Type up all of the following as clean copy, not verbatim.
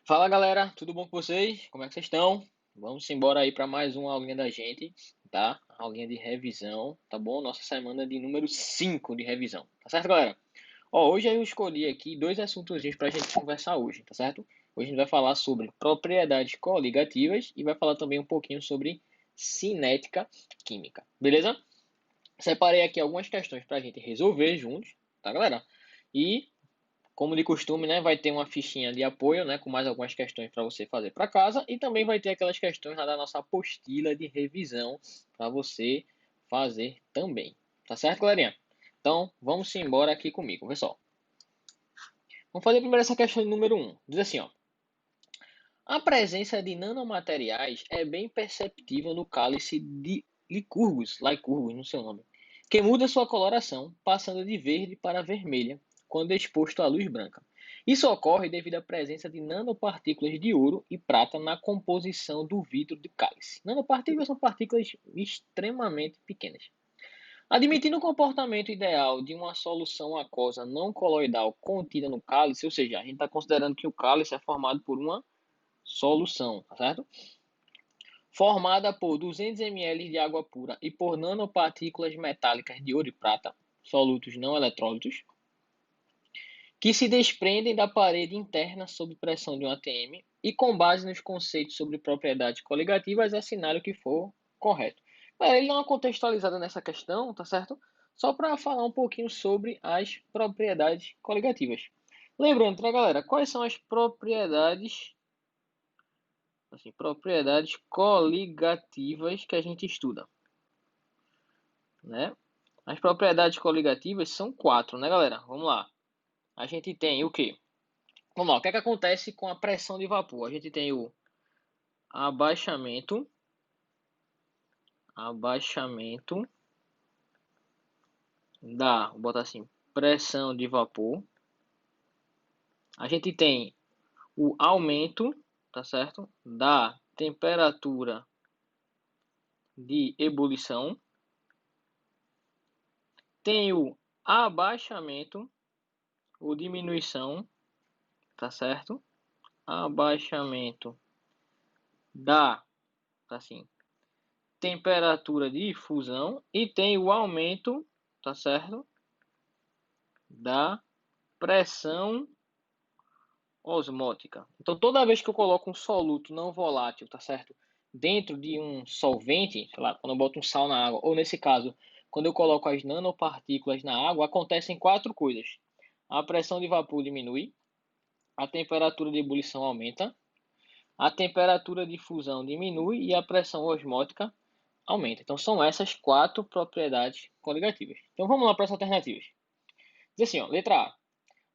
Fala galera, tudo bom com vocês? Como é que vocês estão? Vamos embora aí para mais uma aulinha da gente, tá? Aulinha de revisão, tá bom? Nossa semana de número 5 de revisão, tá certo, galera? Ó, hoje eu escolhi aqui dois assuntos para a gente conversar hoje, tá certo? Hoje a gente vai falar sobre propriedades coligativas e vai falar também um pouquinho sobre cinética química, beleza? Separei aqui algumas questões para a gente resolver juntos, tá, galera? E como de costume, né, vai ter uma fichinha de apoio, né, com mais algumas questões para você fazer para casa e também vai ter aquelas questões lá da nossa apostila de revisão para você fazer também. Tá certo, galerinha? Então, vamos embora aqui comigo, pessoal. Vamos fazer primeiro essa questão número um. Diz assim, ó: a presença de nanomateriais é bem perceptível no cálice de Lycurgus, no seu nome, que muda sua coloração, passando de verde para vermelha, quando exposto à luz branca. Isso ocorre devido à presença de nanopartículas de ouro e prata na composição do vidro do cálice. Nanopartículas são partículas extremamente pequenas. Admitindo o comportamento ideal de uma solução aquosa não coloidal contida no cálice, ou seja, a gente está considerando que o cálice é formado por uma solução, tá certo? Formada por 200 ml de água pura e por nanopartículas metálicas de ouro e prata, solutos não eletrólitos, que se desprendem da parede interna sob pressão de um ATM e com base nos conceitos sobre propriedades coligativas assinale o que for correto. Ele dá uma contextualizada nessa questão, tá certo? Só para falar um pouquinho sobre as propriedades coligativas. Lembrando, tá, galera, quais são as propriedades assim, propriedades coligativas que a gente estuda, né? As propriedades coligativas são quatro, né, galera? Vamos lá. A gente tem o quê? Vamos lá. O que é que acontece com a pressão de vapor? A gente tem o abaixamento, abaixamento vou botar assim, pressão de vapor. A gente tem o aumento, tá certo? Da temperatura de ebulição. Tem o abaixamento ou diminuição, tá certo? Abaixamento da, assim, temperatura de fusão e tem o aumento, tá certo? Da pressão osmótica. Então, toda vez que eu coloco um soluto não volátil, tá certo? Dentro de um solvente, sei lá, quando eu boto um sal na água, ou nesse caso, quando eu coloco as nanopartículas na água, acontecem quatro coisas. A pressão de vapor diminui, a temperatura de ebulição aumenta, a temperatura de fusão diminui e a pressão osmótica aumenta. Então, são essas quatro propriedades coligativas. Então, vamos lá para as alternativas. Diz assim, ó, letra A.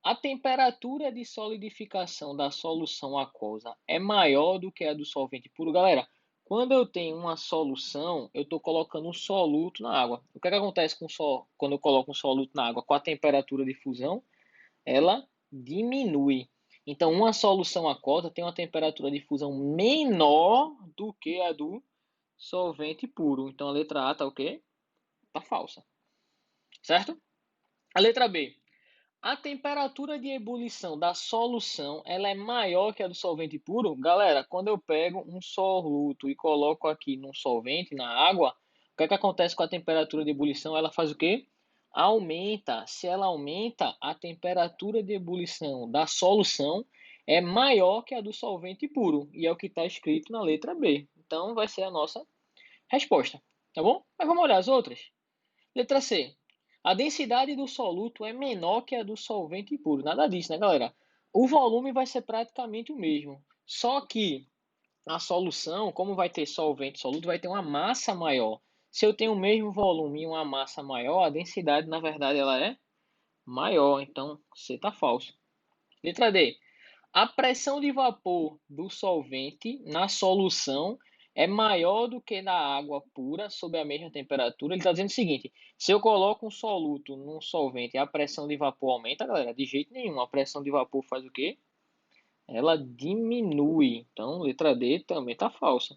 A temperatura de solidificação da solução aquosa é maior do que a do solvente puro. Galera, quando eu tenho uma solução, eu estou colocando um soluto na água. O que é que acontece quando eu coloco um soluto na água? Com a temperatura de fusão, ela diminui. Então, uma solução aquosa tem uma temperatura de fusão menor do que a do solvente puro. Então, a letra A está o quê? Está falsa. Certo? A letra B. A temperatura de ebulição da solução ela é maior que a do solvente puro? Galera, quando eu pego um soluto e coloco aqui num solvente, na água, o que é que acontece com a temperatura de ebulição? Ela faz o quê? Aumenta. Se ela aumenta, a temperatura de ebulição da solução é maior que a do solvente puro. E é o que está escrito na letra B. Então, vai ser a nossa resposta. Tá bom? Mas vamos olhar as outras. Letra C. A densidade do soluto é menor que a do solvente puro. Nada disso, né, galera? O volume vai ser praticamente o mesmo. Só que a solução, como vai ter solvente e soluto, vai ter uma massa maior. Se eu tenho o mesmo volume e uma massa maior, a densidade, na verdade, ela é maior. Então, C está falso. Letra D. A pressão de vapor do solvente na solução é maior do que na água pura sob a mesma temperatura. Ele está dizendo o seguinte: se eu coloco um soluto num solvente e a pressão de vapor aumenta, galera, de jeito nenhum. A pressão de vapor faz o quê? Ela diminui. Então, letra D também está falsa.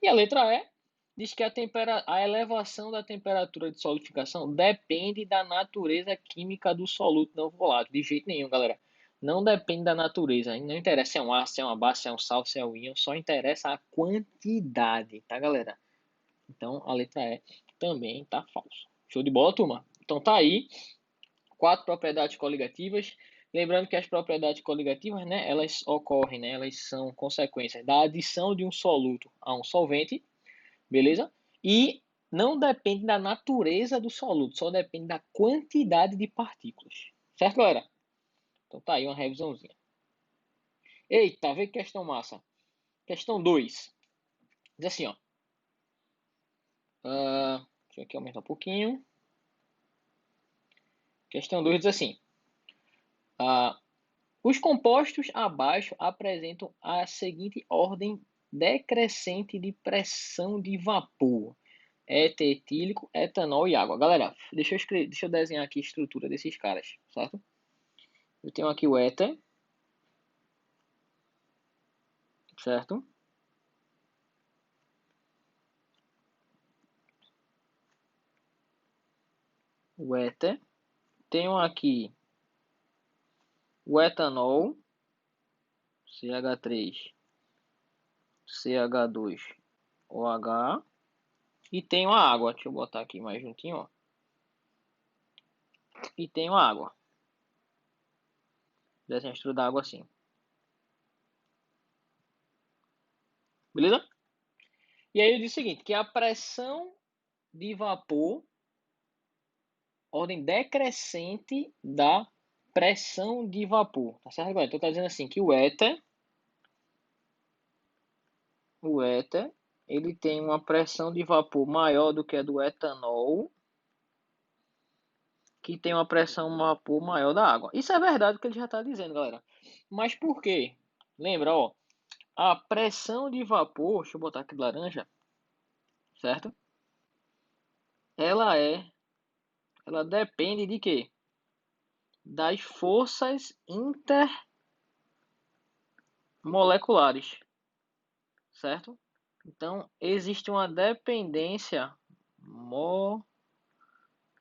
E a letra E diz que a elevação da temperatura de solidificação depende da natureza química do soluto não volátil. De jeito nenhum, galera. não depende da natureza. Não interessa se é um ácido, se é uma base, se é um sal, se é um íon. Só interessa a quantidade, tá, galera? Então, a letra E também tá falso. Show de bola, turma? Então, tá aí. 4 propriedades coligativas. Lembrando que as propriedades coligativas, né, elas ocorrem, né, elas são consequências da adição de um soluto a um solvente, beleza? E não depende da natureza do soluto, só depende da quantidade de partículas. Certo, galera? Então tá aí uma revisãozinha. Eita, vê que questão massa. Questão 2. Diz assim, ó. Deixa eu aqui aumentar um pouquinho. Questão 2 diz assim. Os compostos abaixo apresentam a seguinte ordem decrescente de pressão de vapor: éter etílico, etanol e água. Galera, deixa eu desenhar aqui a estrutura desses caras, certo? Eu tenho aqui o éter, certo? O éter. Tenho aqui o etanol, CH3, CH2, OH. E tenho a água. Deixa eu botar aqui mais juntinho, ó. E tenho a água. Desenho a estrutura da água assim. Beleza? E aí eu disse o seguinte, que a pressão de vapor, ordem decrescente da pressão de vapor. Tá certo, galera? Então tá dizendo assim, que o éter, ele tem uma pressão de vapor maior do que a do etanol, que tem uma pressão de vapor maior da água. Isso é verdade que ele já está dizendo, galera. Mas por quê? Lembra, ó, a pressão de vapor, deixa eu botar aqui de laranja, certo? Ela depende de quê? Das forças intermoleculares, certo? Então, existe uma dependência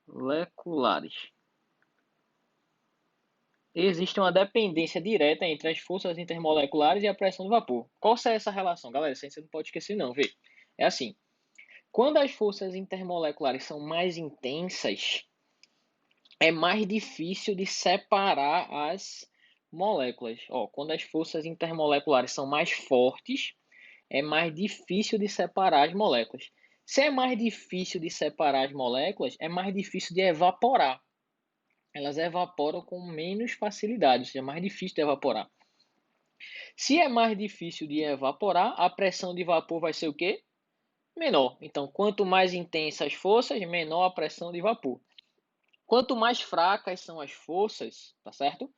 moleculares. Existe uma dependência direta entre as forças intermoleculares e a pressão do vapor. Qual é essa relação, galera? Isso aí você não pode esquecer não, vê. É assim, quando as forças intermoleculares são mais intensas, é mais difícil de separar as moléculas. Ó, quando as forças intermoleculares são mais fortes, é mais difícil de separar as moléculas. Se é mais difícil de separar as moléculas, é mais difícil de evaporar. Elas evaporam com menos facilidade, ou seja, é mais difícil de evaporar. Se é mais difícil de evaporar, a pressão de vapor vai ser o quê? Menor. Então, quanto mais intensas as forças, menor a pressão de vapor. Quanto mais fracas são as forças, tá certo?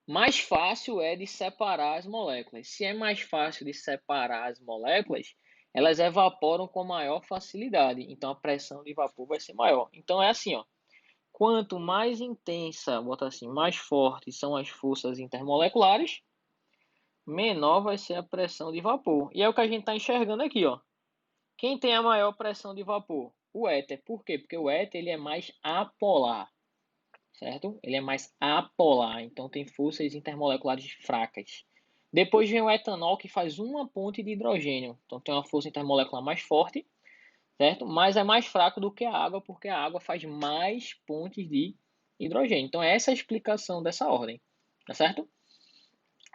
Mais fácil é de separar as moléculas. Se é mais fácil de separar as moléculas, elas evaporam com maior facilidade. Então, a pressão de vapor vai ser maior. Então, é assim, ó. Quanto mais intensa, bota assim, mais fortes são as forças intermoleculares, menor vai ser a pressão de vapor. E é o que a gente está enxergando aqui, ó. Quem tem a maior pressão de vapor? O éter. Por quê? Porque o éter ele é mais apolar, certo? Ele é mais apolar, então tem forças intermoleculares fracas. Depois vem o etanol, que faz uma ponte de hidrogênio. Então tem uma força intermolecular mais forte, certo? Mas é mais fraco do que a água, porque a água faz mais pontes de hidrogênio. Então essa é a explicação dessa ordem, tá certo?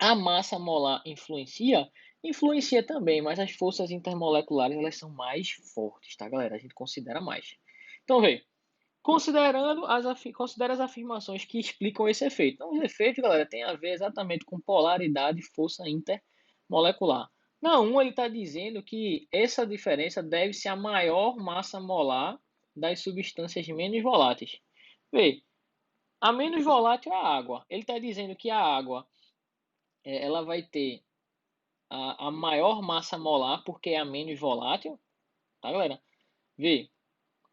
A massa molar influencia? Influencia também, mas as forças intermoleculares elas são mais fortes, tá, galera? A gente considera mais. Então, vê, considera as afirmações que explicam esse efeito. Então, os efeitos, galera, tem a ver exatamente com polaridade e força intermolecular. Na 1, ele está dizendo que essa diferença deve-se à maior massa molar das substâncias menos voláteis. Vê, a menos volátil é a água. Ele está dizendo que a água ela vai ter a maior massa molar porque é a menos volátil, tá, galera? Vê,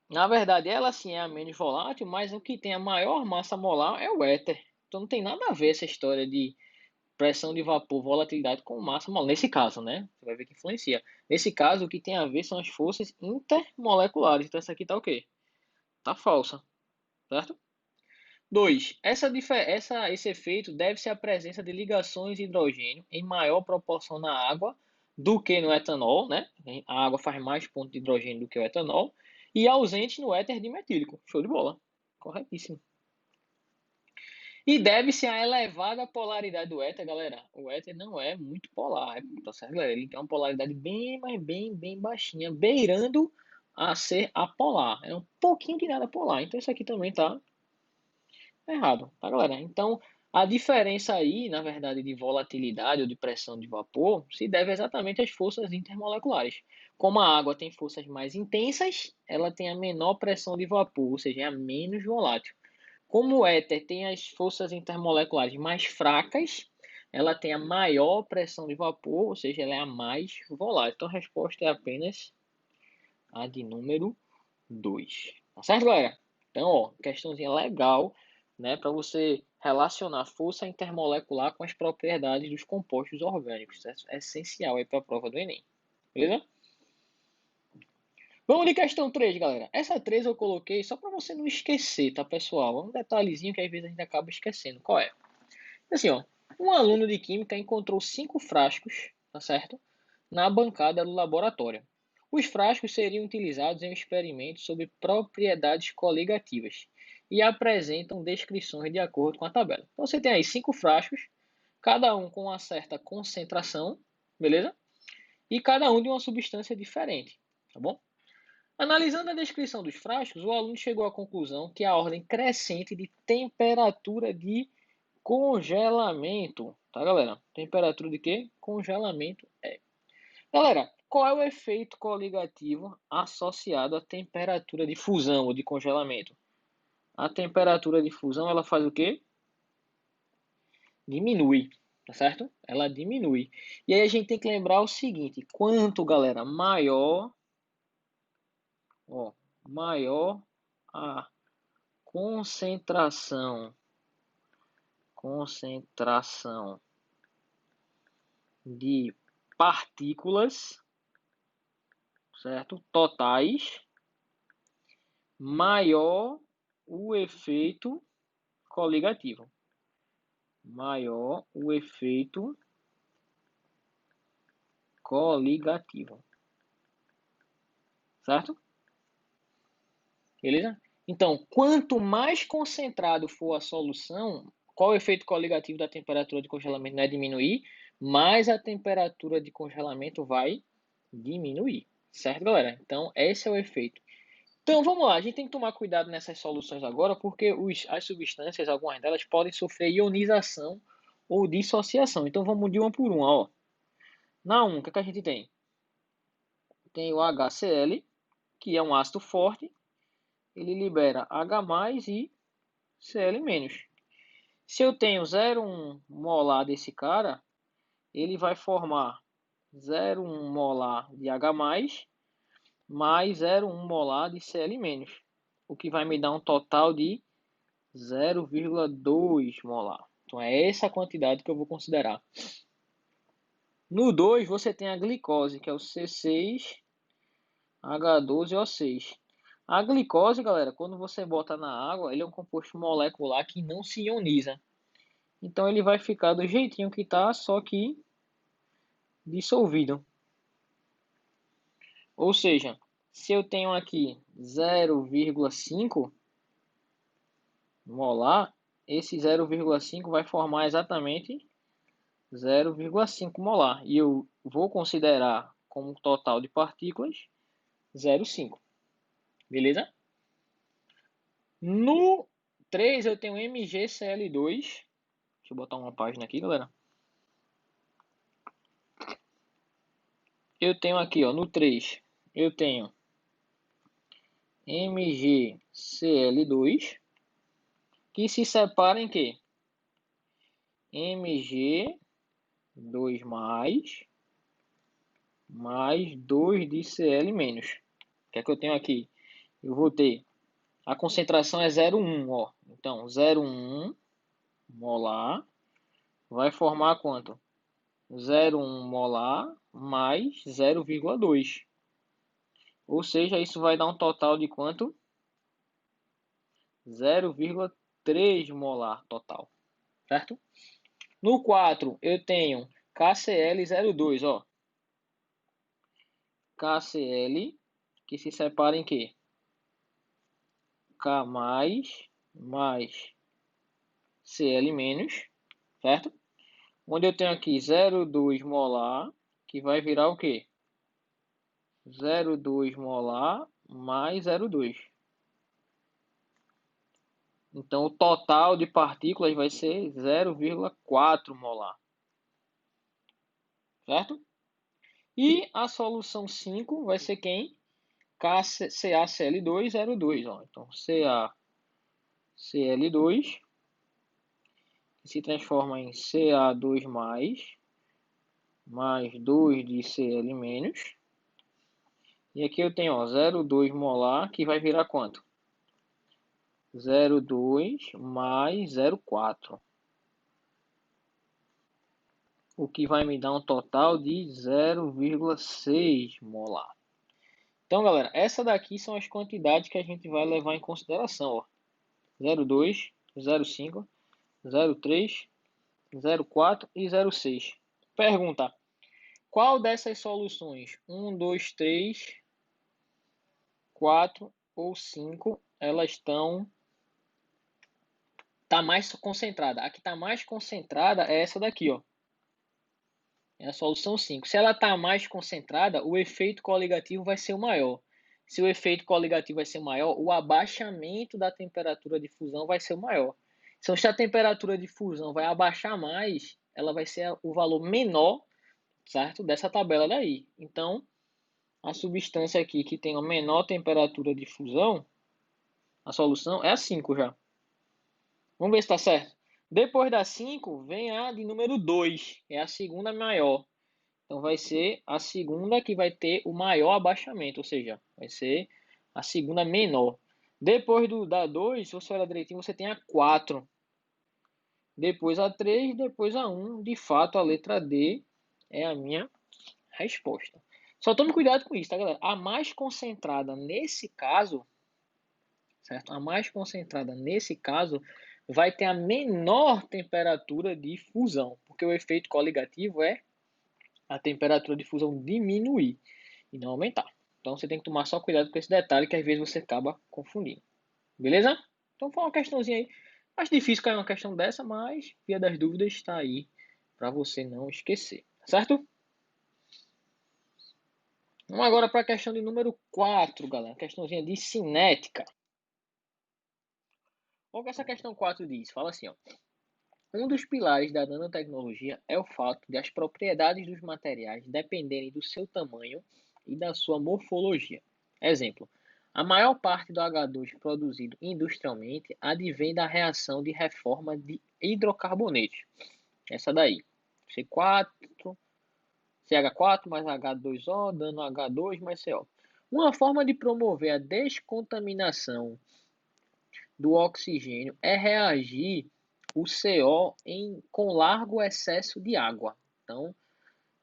na verdade ela sim é a menos volátil, mas o que tem a maior massa molar é o éter. Então não tem nada a ver essa história de pressão de vapor, volatilidade com massa molar. Nesse caso, né? Você vai ver que influencia. Nesse caso, o que tem a ver são as forças intermoleculares. Então essa aqui tá o quê? Tá falsa, certo? 2. Esse efeito deve-se à presença de ligações de hidrogênio em maior proporção na água do que no etanol, né? A água faz mais pontos de hidrogênio do que o etanol, e ausente no éter dimetílico. Show de bola. Corretíssimo. E deve-se à elevada polaridade do éter, galera. O éter não é muito polar, tá certo, galera? Ele tem uma polaridade bem, mas bem baixinha, beirando a ser apolar. É um pouquinho de nada polar. Então isso aqui também tá errado, tá, galera? Então a diferença aí, na verdade, de volatilidade ou de pressão de vapor se deve exatamente às forças intermoleculares. Como a água tem forças mais intensas, ela tem a menor pressão de vapor, ou seja, é a menos volátil. Como o éter tem as forças intermoleculares mais fracas, ela tem a maior pressão de vapor, ou seja, ela é a mais volátil. Então a resposta é apenas a de número 2. Tá certo, galera? Então, ó, questãozinha legal, né, para você relacionar força intermolecular com as propriedades dos compostos orgânicos. É essencial aí para a prova do Enem. Beleza? Vamos de questão 3, galera. Essa 3 eu coloquei só para você não esquecer, tá, pessoal? Um detalhezinho que às vezes a gente acaba esquecendo. Qual é? Assim, ó, um aluno de química encontrou 5 frascos, tá certo? Na bancada do laboratório. Os frascos seriam utilizados em um experimento sobre propriedades coligativas e apresentam descrições de acordo com a tabela. Então você tem aí 5 frascos, cada um com uma certa concentração, beleza? E cada um de uma substância diferente, tá bom? Analisando a descrição dos frascos, o aluno chegou à conclusão que a ordem crescente de temperatura de congelamento, tá, galera? Temperatura de quê? Congelamento é. Galera, qual é o efeito coligativo associado à temperatura de fusão ou de congelamento? A temperatura de fusão, ela faz o quê? Diminui, tá certo? Ela diminui. E aí a gente tem que lembrar o seguinte, quanto, galera, maior a concentração de partículas, certo? Totais, maior o efeito coligativo. Maior o efeito coligativo. Certo? Beleza? Então, quanto mais concentrado for a solução, qual o efeito coligativo da temperatura de congelamento? Não é diminuir, mais a temperatura de congelamento vai diminuir. Certo, galera? Então, esse é o efeito. Então, vamos lá. A gente tem que tomar cuidado nessas soluções agora, porque as substâncias, algumas delas, podem sofrer ionização ou dissociação. Então, vamos de uma por uma. Ó. Na 1, o que a gente tem? Tem o HCl, que é um ácido forte. Ele libera H+, e Cl-. Se eu tenho 0,1 molar desse cara, ele vai formar 0,1 molar de H+, mais 0,1 molar de Cl-, o que vai me dar um total de 0,2 molar. Então é essa quantidade que eu vou considerar. No 2 você tem a glicose, que é o C6H12O6. A glicose, galera, quando você bota na água, ele é um composto molecular que não se ioniza. Então ele vai ficar do jeitinho que está, só que dissolvido. Ou seja, se eu tenho aqui 0,5 molar, esse 0,5 vai formar exatamente 0,5 molar. E eu vou considerar como total de partículas 0,5. Beleza? No 3 eu tenho MgCl2. Deixa eu botar uma página aqui, galera. Eu tenho aqui, ó, no 3, eu tenho MgCl2, que se separa em quê? Mg2 mais 2 de Cl menos. O que é que eu tenho aqui? Eu vou ter, a concentração é 0,1, ó. Então, 0,1 molar vai formar quanto? 0,1 molar mais 0,2. Ou seja, isso vai dar um total de quanto? 0,3 3 molar total, certo? No 4, eu tenho KCl02, ó. KCl, que se separa em quê? K mais Cl menos, certo? Onde eu tenho aqui 0,2 molar, que vai virar o quê? 0,2 molar mais 0,2. Então, o total de partículas vai ser 0,4 molar, certo? E a solução 5 vai ser quem? CaCl2, 0,2. Ó. Então, CaCl2 se transforma em Ca2 mais 2 de Cl menos. E aqui eu tenho 0,2 molar, que vai virar quanto? 0,2 mais 0,4. O que vai me dar um total de 0,6 molar. Então, galera, essa daqui são as quantidades que a gente vai levar em consideração. Ó. 0,2, 0,5, 0,3, 0,4 e 0,6. Pergunta: qual dessas soluções, 1, 2, 3, 4 ou 5, elas tá mais concentrada? A que está mais concentrada é essa daqui, ó. É a solução 5. Se ela está mais concentrada, o efeito coligativo vai ser o maior. Se o efeito coligativo vai ser maior, o abaixamento da temperatura de fusão vai ser o maior. Então, se a temperatura de fusão vai abaixar mais, ela vai ser o valor menor, certo? Dessa tabela daí. Então, a substância aqui que tem a menor temperatura de fusão, a solução é a 5 já. Vamos ver se está certo. Depois da 5, vem a de número 2, é a segunda maior. Então, vai ser a segunda que vai ter o maior abaixamento, ou seja, vai ser a segunda menor. Depois da 2, se você olhar direitinho, você tem a 4. Depois a 3, depois a 1. De fato, a letra D é a minha resposta. Só tome cuidado com isso, tá, galera? A mais concentrada nesse caso, certo? A mais concentrada nesse caso vai ter a menor temperatura de fusão, porque o efeito coligativo é a temperatura de fusão diminuir e não aumentar. Então você tem que tomar só cuidado com esse detalhe que às vezes você acaba confundindo. Beleza? Então foi uma questãozinha aí. Acho difícil cair uma questão dessa, mas via das dúvidas está aí para você não esquecer. Certo? Vamos agora para a questão de número 4, galera. Questãozinha de cinética. Olha o que essa questão 4 diz. Fala assim, ó. Um dos pilares da nanotecnologia é o fato de as propriedades dos materiais dependerem do seu tamanho e da sua morfologia. Exemplo: a maior parte do H2 produzido industrialmente advém da reação de reforma de hidrocarbonetos. Essa daí. C4, CH4 mais H2O, dando H2 mais CO. Uma forma de promover a descontaminação do oxigênio é reagir o CO com largo excesso de água. Então,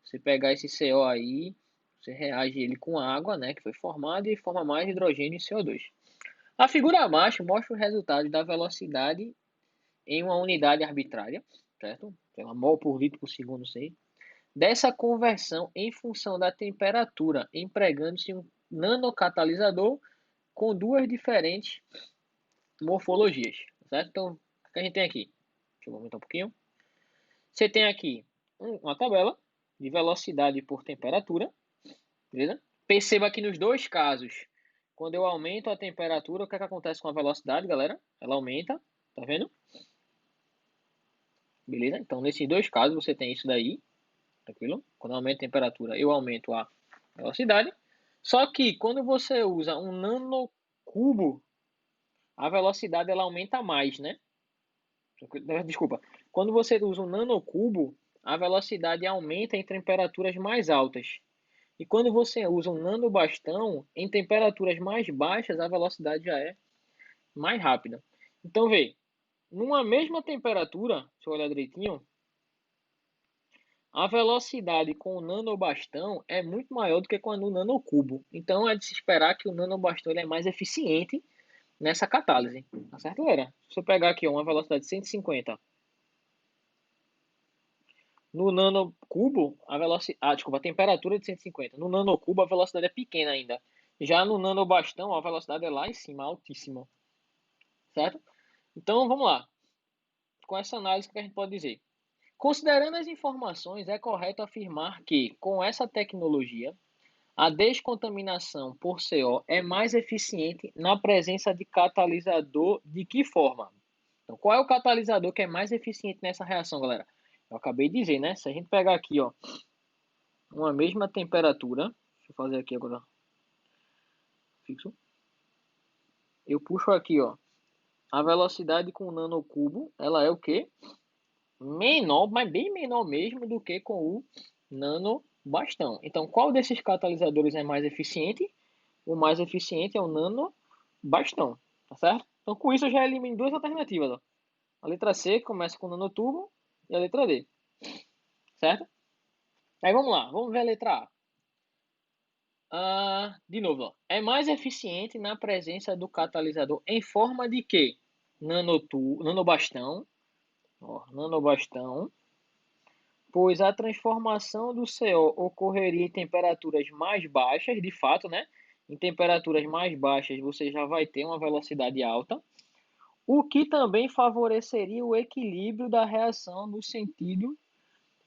você pegar esse CO aí, você reage ele com água, né, que foi formada e forma mais hidrogênio e CO2. A figura abaixo mostra o resultado da velocidade em uma unidade arbitrária, certo? Pela mol por litro por segundo, sei. Dessa conversão em função da temperatura, empregando-se um nanocatalisador com duas diferentes morfologias, certo? Então, o que a gente tem aqui? Deixa eu aumentar um pouquinho. Você tem aqui uma tabela de velocidade por temperatura, beleza? Perceba que nos dois casos, quando eu aumento a temperatura, o que é que acontece com a velocidade, galera? Ela aumenta, tá vendo? Beleza? Então, nesses dois casos, você tem isso daí, tranquilo? Quando eu aumento a temperatura, eu aumento a velocidade. Só que, quando você usa um nanocubo, a velocidade ela aumenta mais, né? Desculpa. Quando você usa um nanocubo, a velocidade aumenta em temperaturas mais altas. E quando você usa um nanobastão, em temperaturas mais baixas, a velocidade já é mais rápida. Então, vê, numa mesma temperatura, se eu olhar direitinho, a velocidade com o nanobastão é muito maior do que com o nanocubo. Então, é de se esperar que o nanobastão ele é mais eficiente nessa catálise, tá certo, galera? Se eu pegar aqui ó, uma velocidade de 150 no nanocubo, a velocidade, desculpa, a temperatura é de 150. No nanocubo a velocidade é pequena ainda. Já no nanobastão a velocidade é lá em cima, altíssima, certo? Então vamos lá. Com essa análise que a gente pode dizer. Considerando as informações, é correto afirmar que, com essa tecnologia, a descontaminação por CO é mais eficiente na presença de catalisador de que forma? Então, qual é o catalisador que é mais eficiente nessa reação, galera? Eu acabei de dizer, né? Se a gente pegar aqui, ó, uma mesma temperatura, deixa eu fazer aqui agora, fixo. Eu puxo aqui, ó, a velocidade com o nanocubo, ela é o quê? Menor, mas bem menor mesmo do que com o nanobastão. Então, qual desses catalisadores é mais eficiente? O mais eficiente é o nanobastão, tá certo? Então, com isso, eu já elimino duas alternativas. Ó. A letra C começa com nanotubo e a letra D, certo? Aí vamos lá, vamos ver a letra A. De novo, ó, é mais eficiente na presença do catalisador em forma de quê? Nanobastão, ó, nanobastão, pois a transformação do CO ocorreria em temperaturas mais baixas, de fato, né? Em temperaturas mais baixas você já vai ter uma velocidade alta, o que também favoreceria o equilíbrio da reação no sentido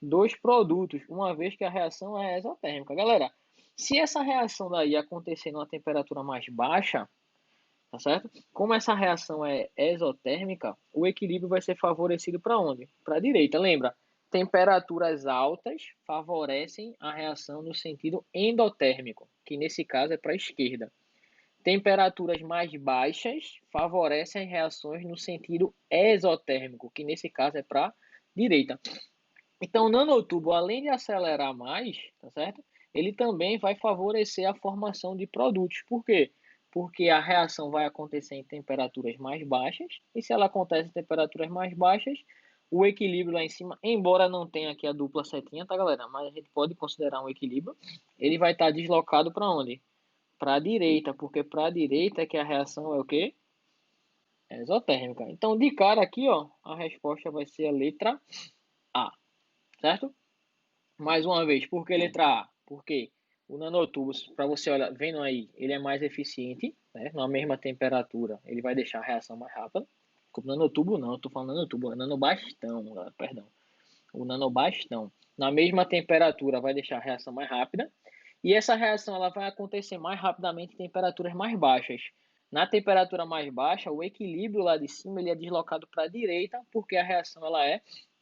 dos produtos, uma vez que a reação é exotérmica. Galera, se essa reação daí acontecer numa temperatura mais baixa, tá certo? Como essa reação é exotérmica, o equilíbrio vai ser favorecido para onde? Para a direita. Lembra? Temperaturas altas favorecem a reação no sentido endotérmico, que nesse caso é para a esquerda. Temperaturas mais baixas favorecem reações no sentido exotérmico, que nesse caso é para a direita. Então, o nanotubo, além de acelerar mais, tá certo? Ele também vai favorecer a formação de produtos. Por quê? Porque a reação vai acontecer em temperaturas mais baixas, e se ela acontece em temperaturas mais baixas, o equilíbrio lá em cima, embora não tenha aqui a dupla setinha, tá, galera? Mas a gente pode considerar um equilíbrio. Ele vai estar deslocado para onde? Para a direita, porque para a direita é que a reação é o quê? É exotérmica. Então, de cara aqui, ó, a resposta vai ser a letra A, certo? Mais uma vez, por que letra A? Porque o nanotubo, para você olhar, vendo aí, ele é mais eficiente, né? Na mesma temperatura, ele vai deixar a reação mais rápida. O nanotubo não, eu estou falando nanotubo, é nanobastão, perdão. O nanobastão, na mesma temperatura, vai deixar a reação mais rápida. E essa reação ela vai acontecer mais rapidamente em temperaturas mais baixas. Na temperatura mais baixa, o equilíbrio lá de cima ele é deslocado para a direita, porque a reação ela é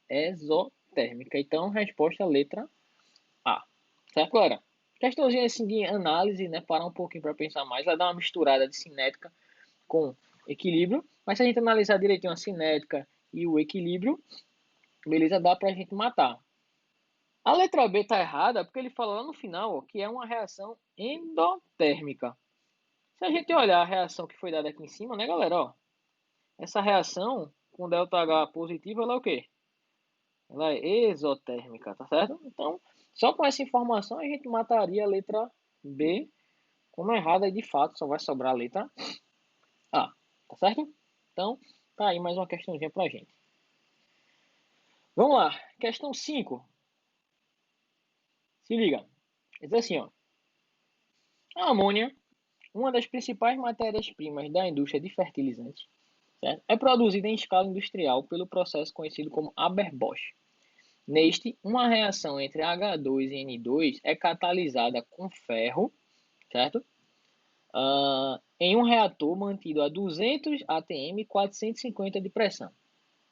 exotérmica. Então, resposta letra A. Certo, galera? Questãozinha assim de análise, né? Parar um pouquinho para pensar mais. Vai dar uma misturada de cinética com equilíbrio. Mas se a gente analisar direitinho a cinética e o equilíbrio, beleza, dá para a gente matar. A letra B está errada porque ele fala lá no final ó, que é uma reação endotérmica. Se a gente olhar a reação que foi dada aqui em cima, né, galera? Ó, essa reação com ΔH positivo, ela é o quê? Ela é exotérmica, tá certo? Então, só com essa informação a gente mataria a letra B como errada e de fato só vai sobrar a letra A, tá certo? Então, tá aí mais uma questãozinha pra gente. Vamos lá, questão 5. Se liga. Diz assim, ó. A amônia, uma das principais matérias-primas da indústria de fertilizantes, certo? É produzida em escala industrial pelo processo conhecido como Haber-Bosch. Neste, uma reação entre H2 e N2 é catalisada com ferro, certo? Em um reator mantido a 200 atm e 450 de pressão.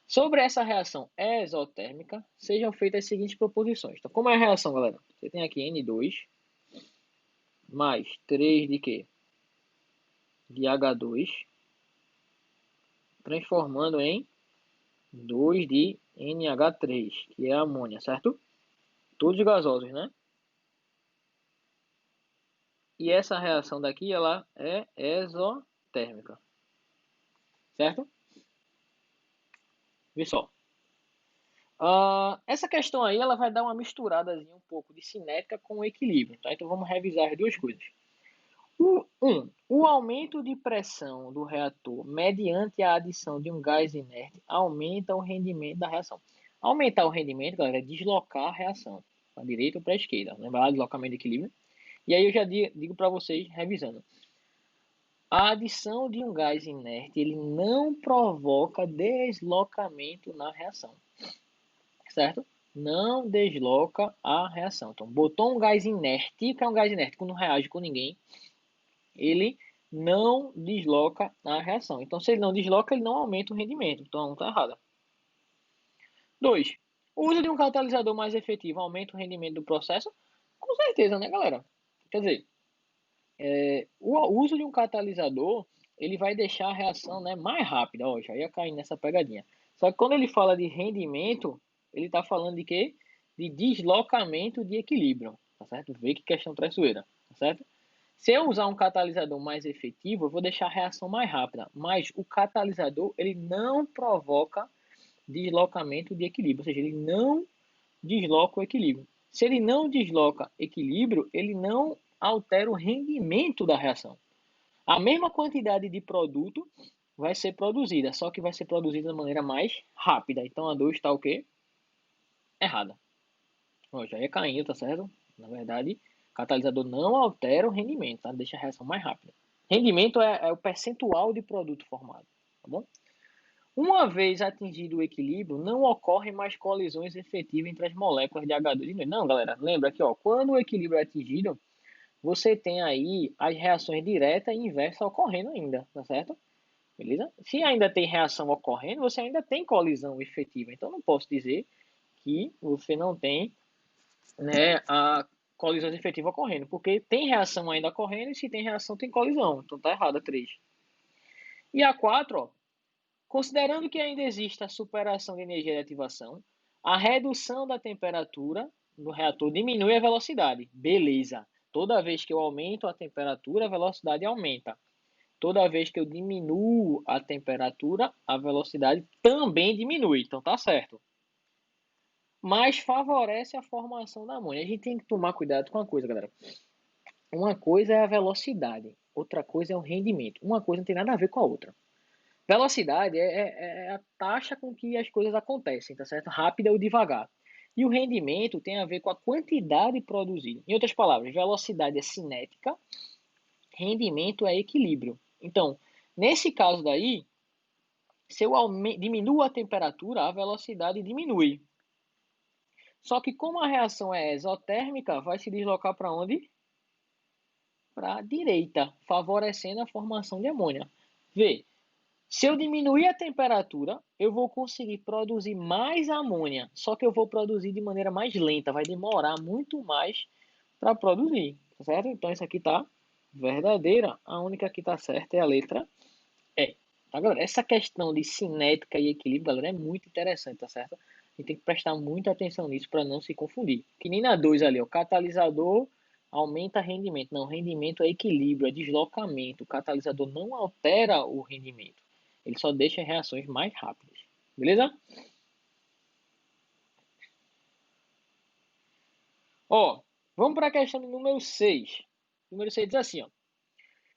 Sobre essa reação exotérmica, sejam feitas as seguintes proposições. Então, como é a reação, galera? Você tem aqui N2 mais 3 de quê? De H2, transformando em 2 de NH3, que é a amônia, certo? Todos gasosos, né? E essa reação daqui, ela é exotérmica, certo? Vê só. Essa questão aí, ela vai dar uma misturadazinha um pouco de cinética com equilíbrio, tá? Então vamos revisar as duas coisas. O aumento de pressão do reator mediante a adição de um gás inerte aumenta o rendimento da reação. Aumentar o rendimento, galera, é deslocar a reação para a direita ou para a esquerda. Lembra lá, deslocamento de equilíbrio? E aí eu já digo para vocês, revisando. A adição de um gás inerte, ele não provoca deslocamento na reação, certo? Não desloca a reação. Então, botou um gás inerte, que é um gás inerte, que não reage com ninguém, ele não desloca a reação. Então, se ele não desloca, ele não aumenta o rendimento. Então, está errado. 2. O uso de um catalisador mais efetivo aumenta o rendimento do processo? Com certeza, né, galera? Quer dizer, o uso de um catalisador, ele vai deixar a reação, né, mais rápida. Ó, já ia cair nessa pegadinha. Só que quando ele fala de rendimento, ele está falando de quê? De deslocamento de equilíbrio, tá certo? Vê que questão traiçoeira, tá certo? Se eu usar um catalisador mais efetivo, eu vou deixar a reação mais rápida, mas o catalisador, ele não provoca deslocamento de equilíbrio, ou seja, ele não desloca o equilíbrio. Se ele não desloca equilíbrio, ele não altera o rendimento da reação. A mesma quantidade de produto vai ser produzida, só que vai ser produzida de maneira mais rápida. Então a 2 está o quê? Errada. Ó, já ia caindo, tá certo? Na verdade, o catalisador não altera o rendimento, tá? Deixa a reação mais rápida. Rendimento é o percentual de produto formado, tá bom? Uma vez atingido o equilíbrio, não ocorrem mais colisões efetivas entre as moléculas de H2 e N2. Não, galera, lembra aqui, ó, quando o equilíbrio é atingido, você tem aí as reações direta e inversa ocorrendo ainda, tá certo? Beleza? Se ainda tem reação ocorrendo, você ainda tem colisão efetiva. Então, não posso dizer que você não tem, né, a colisão efetiva ocorrendo, porque tem reação ainda ocorrendo e se tem reação tem colisão. Então, tá errado a 3. E a 4, ó, considerando que ainda existe a superação de energia de ativação, a redução da temperatura do reator diminui a velocidade. Beleza. Toda vez que eu aumento a temperatura, a velocidade aumenta. Toda vez que eu diminuo a temperatura, a velocidade também diminui. Então tá certo. Mas favorece a formação da amônia. A gente tem que tomar cuidado com uma coisa, galera. Uma coisa é a velocidade, outra coisa é o rendimento. Uma coisa não tem nada a ver com a outra. Velocidade é a taxa com que as coisas acontecem, tá certo? Rápida ou devagar. E o rendimento tem a ver com a quantidade produzida. Em outras palavras, velocidade é cinética, rendimento é equilíbrio. Então, nesse caso daí, se eu diminuo a temperatura, a velocidade diminui. Só que como a reação é exotérmica, vai se deslocar para onde? Para a direita, favorecendo a formação de amônia. Vê, se eu diminuir a temperatura, eu vou conseguir produzir mais amônia, só que eu vou produzir de maneira mais lenta, vai demorar muito mais para produzir, certo? Então isso aqui tá verdadeira, a única que tá certa é a letra E. Tá, galera? Essa questão de cinética e equilíbrio, galera, é muito interessante, tá certo? A gente tem que prestar muita atenção nisso para não se confundir. Que nem na 2 ali, o catalisador aumenta rendimento. Não, rendimento é equilíbrio, é deslocamento. O catalisador não altera o rendimento. Ele só deixa as reações mais rápidas. Beleza? Ó, vamos para a questão do número 6. Número 6 diz assim, ó.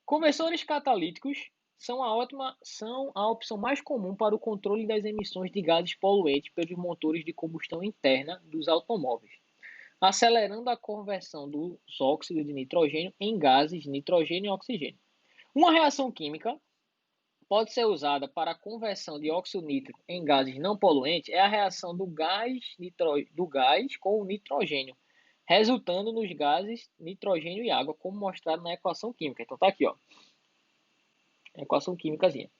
Conversores catalíticos são a opção mais comum para o controle das emissões de gases poluentes pelos motores de combustão interna dos automóveis, acelerando a conversão dos óxidos de nitrogênio em gases nitrogênio e oxigênio. Uma reação química pode ser usada para a conversão de óxido nítrico em gases não poluentes é a reação do gás com o nitrogênio, resultando nos gases nitrogênio e água, como mostrado na equação química. Então tá aqui, ó, a equação químicazinha.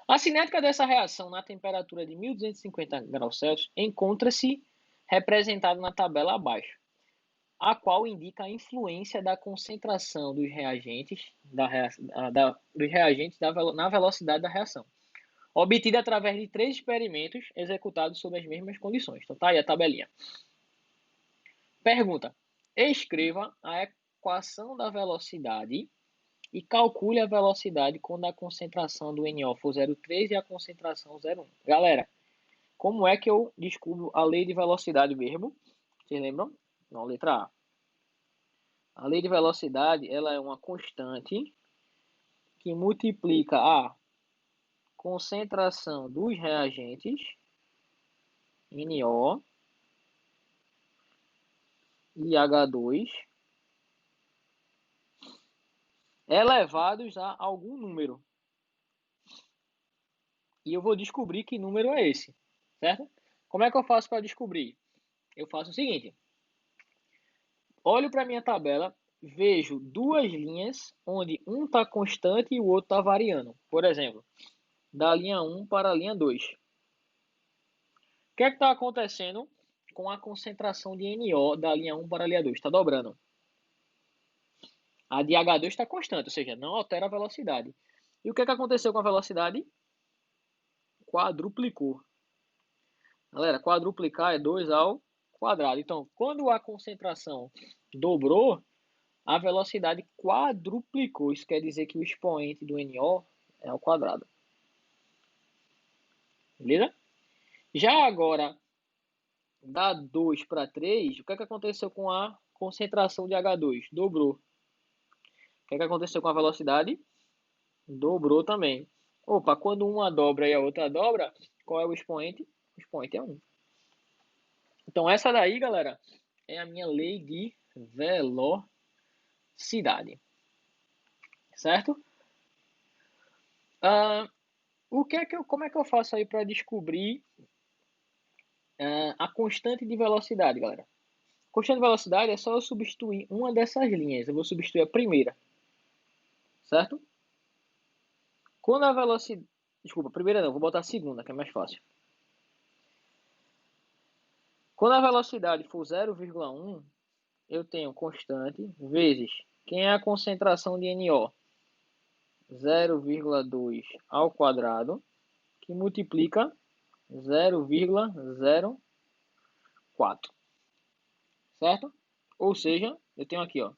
A cinética dessa reação na temperatura de 1250 graus Celsius encontra-se representada na tabela abaixo, a qual indica a influência da concentração dos reagentes, na velocidade da reação, obtida através de 3 experimentos executados sob as mesmas condições. Então tá aí a tabelinha. Pergunta: escreva a equação da velocidade e calcule a velocidade quando a concentração do NO for 0,3 e a concentração 0,1. Galera, como é que eu descubro a lei de velocidade mesmo? Vocês lembram? Não, letra A. A lei de velocidade, ela é uma constante que multiplica a concentração dos reagentes, NO, e H2, elevados a algum número. E eu vou descobrir que número é esse, certo? Como é que eu faço para descobrir? Eu faço o seguinte: olho para a minha tabela, vejo duas linhas onde um está constante e o outro está variando. Por exemplo, da linha 1 para a linha 2. O que é que está acontecendo com a concentração de NO da linha 1 para a linha 2? Está dobrando. A de H2 está constante, ou seja, não altera a velocidade. E o que é que aconteceu com a velocidade? Quadruplicou. Galera, quadruplicar é 2 ao quadrado. Então, quando a concentração dobrou, a velocidade quadruplicou. Isso quer dizer que o expoente do NO é ao quadrado. Beleza? Já agora, da 2 para 3, o que é que aconteceu com a concentração de H2? Dobrou. O que é que aconteceu com a velocidade? Dobrou também. Opa, quando uma dobra e a outra dobra, qual é o expoente? O expoente é 1. Então, essa daí, galera, é a minha lei de velocidade. Certo? Como é que eu faço aí para descobrir a constante de velocidade, galera? Constante de velocidade é só eu substituir uma dessas linhas. Eu vou substituir a primeira. Certo? Quando a velocidade... Desculpa, a primeira não, vou botar a segunda, que é mais fácil. Quando a velocidade for 0,1, eu tenho constante vezes quem é a concentração de NO? 0,2 ao quadrado, que multiplica 0,04. Certo? Ou seja, eu tenho aqui, ó,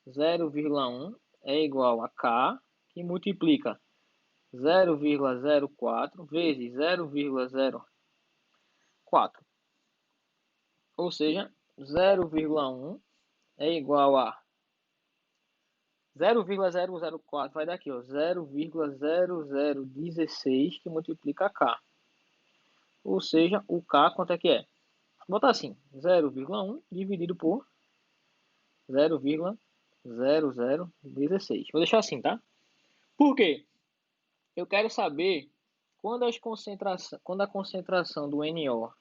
0,1 é igual a K, que multiplica 0,04 vezes 0,04. Ou seja, 0,1 é igual a 0,004, vai daqui, ó, 0,0016, que multiplica K. Ou seja, o K, quanto é que é? Vou botar assim, 0,1 dividido por 0,0016. Vou deixar assim, tá? Por quê? Eu quero saber quando a concentração do NO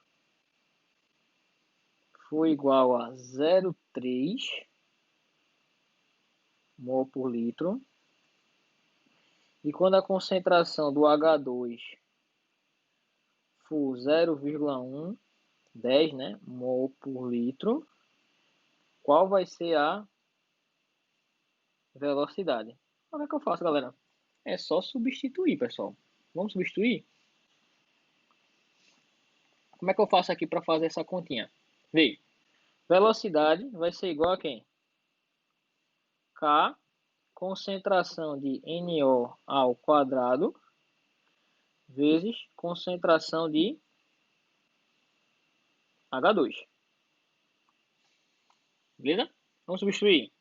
for igual a 0,3 mol por litro e quando a concentração do H2 for 0,110, né, mol por litro, qual vai ser a velocidade? Como é que eu faço, galera? É só substituir, pessoal. Vamos substituir? Como é que eu faço aqui para fazer essa continha? Vê, velocidade vai ser igual a quem? K, concentração de NO ao quadrado, vezes concentração de H2. Beleza? Vamos substituir.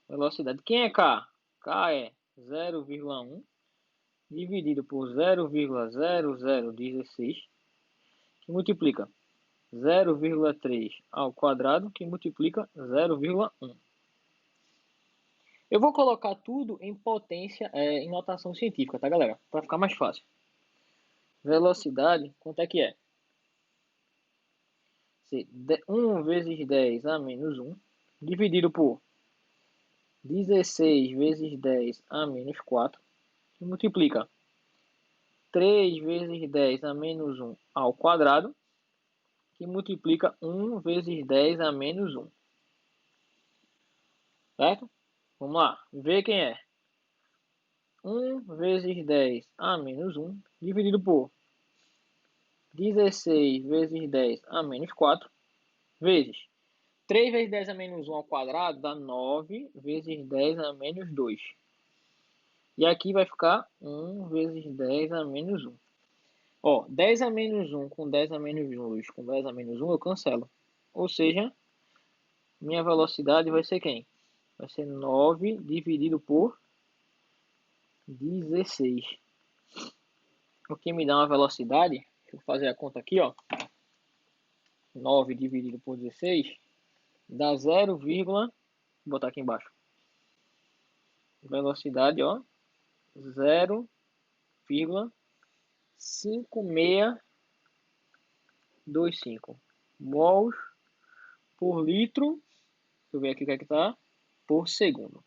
Velocidade. Quem é K? K é 0,1 dividido por 0,0016, que multiplica 0,3 ao quadrado, que multiplica 0,1. Eu vou colocar tudo em potência, em notação científica, tá, galera? Para ficar mais fácil. Velocidade, quanto é que é? 1 vezes 10 a menos 1, dividido por 16 vezes 10 a menos 4, que multiplica 3 vezes 10 a menos 1 ao quadrado, que multiplica 1 vezes 10 a menos 1. Certo? Vamos lá, ver quem é. 1 vezes 10 a menos 1, dividido por 16 vezes 10 a menos 4, vezes 3 vezes 10 a menos 1 ao quadrado dá 9 vezes 10 a menos 2. E aqui vai ficar 1 vezes 10 a menos 1. Ó, 10 a menos 1 com 10 a menos 2 com 10 a menos 1 eu cancelo. Ou seja, minha velocidade vai ser quem? Vai ser 9 dividido por 16. O que me dá uma velocidade, deixa eu fazer a conta aqui, ó. 9 dividido por 16 dá 0, vou botar aqui embaixo. Velocidade, ó, 0,5625 mols por litro. Deixa eu ver aqui o que é que tá. Por segundo.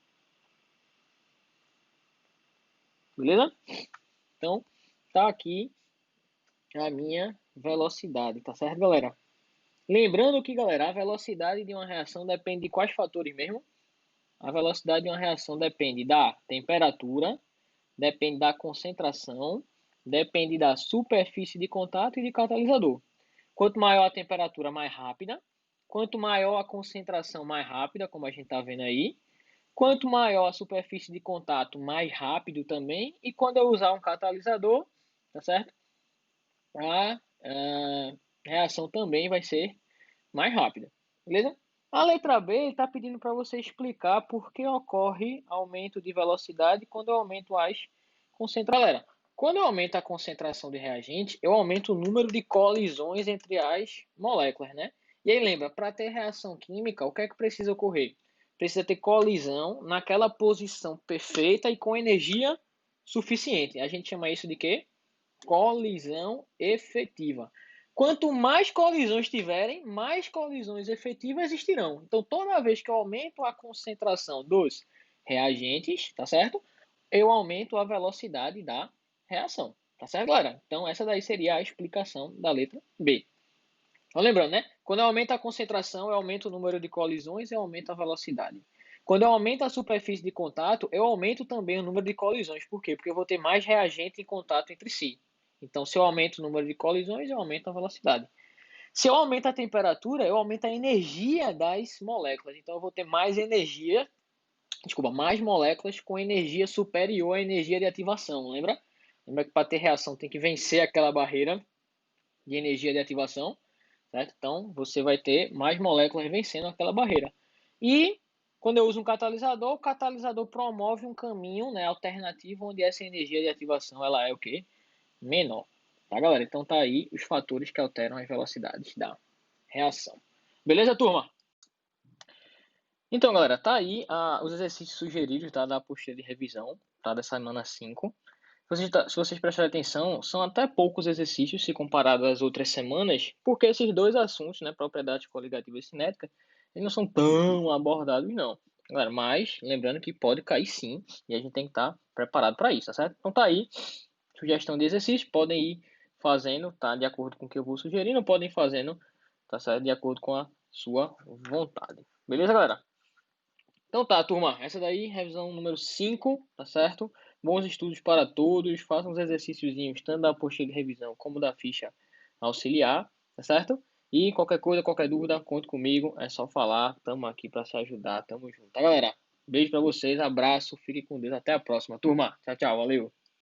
Beleza? Então, tá aqui a minha velocidade, tá certo, galera? Lembrando que, galera, a velocidade de uma reação depende de quais fatores mesmo? A velocidade de uma reação depende da temperatura, depende da concentração, depende da superfície de contato e de catalisador. Quanto maior a temperatura, mais rápida. Quanto maior a concentração, mais rápida, como a gente está vendo aí. Quanto maior a superfície de contato, mais rápido também. E quando eu usar um catalisador, tá certo? A reação também vai ser mais rápida, beleza? A letra B está pedindo para você explicar por que ocorre aumento de velocidade quando eu aumento as concentrações. Galera, quando eu aumento a concentração de reagente, eu aumento o número de colisões entre as moléculas, né? E aí lembra, para ter reação química, o que é que precisa ocorrer? Precisa ter colisão naquela posição perfeita e com energia suficiente. A gente chama isso de quê? Colisão efetiva. Quanto mais colisões tiverem, mais colisões efetivas existirão. Então, toda vez que eu aumento a concentração dos reagentes, tá certo? Eu aumento a velocidade da reação, tá certo, galera? Então, essa daí seria a explicação da letra B. Então, lembrando, né? Quando eu aumento a concentração, eu aumento o número de colisões e eu aumento a velocidade. Quando eu aumento a superfície de contato, eu aumento também o número de colisões. Por quê? Porque eu vou ter mais reagente em contato entre si. Então, se eu aumento o número de colisões, eu aumento a velocidade. Se eu aumento a temperatura, eu aumento a energia das moléculas. Então, eu vou ter mais energia, mais moléculas com energia superior à energia de ativação. Lembra? Lembra que para ter reação tem que vencer aquela barreira de energia de ativação, certo? Então, você vai ter mais moléculas vencendo aquela barreira. E quando eu uso um catalisador, o catalisador promove um caminho, né, alternativo onde essa energia de ativação ela é o quê? Menor. Tá, galera? Então tá aí os fatores que alteram as velocidades da reação. Beleza, turma? Então, galera, tá aí os exercícios sugeridos, tá, da apostila de revisão, tá, da semana 5. Se vocês prestarem atenção, são até poucos exercícios se comparado às outras semanas, porque esses dois assuntos, né, propriedade coligativa e cinética, eles não são tão abordados, não. Galera, mas lembrando que pode cair sim, e a gente tem que estar preparado para isso, tá certo? Então tá aí, sugestão de exercício, podem ir fazendo, tá, de acordo com o que eu vou sugerindo, podem ir fazendo, tá certo, de acordo com a sua vontade. Beleza, galera? Então tá, turma, essa daí, revisão número 5, tá certo? Bons estudos para todos, façam os exercíciozinhos, tanto da apostila de revisão como da ficha auxiliar, tá certo? E qualquer coisa, qualquer dúvida, conte comigo, é só falar, tamo aqui para se ajudar, tamo junto, tá, galera? Beijo para vocês, abraço, fiquem com Deus, até a próxima, turma. Tchau, tchau, valeu!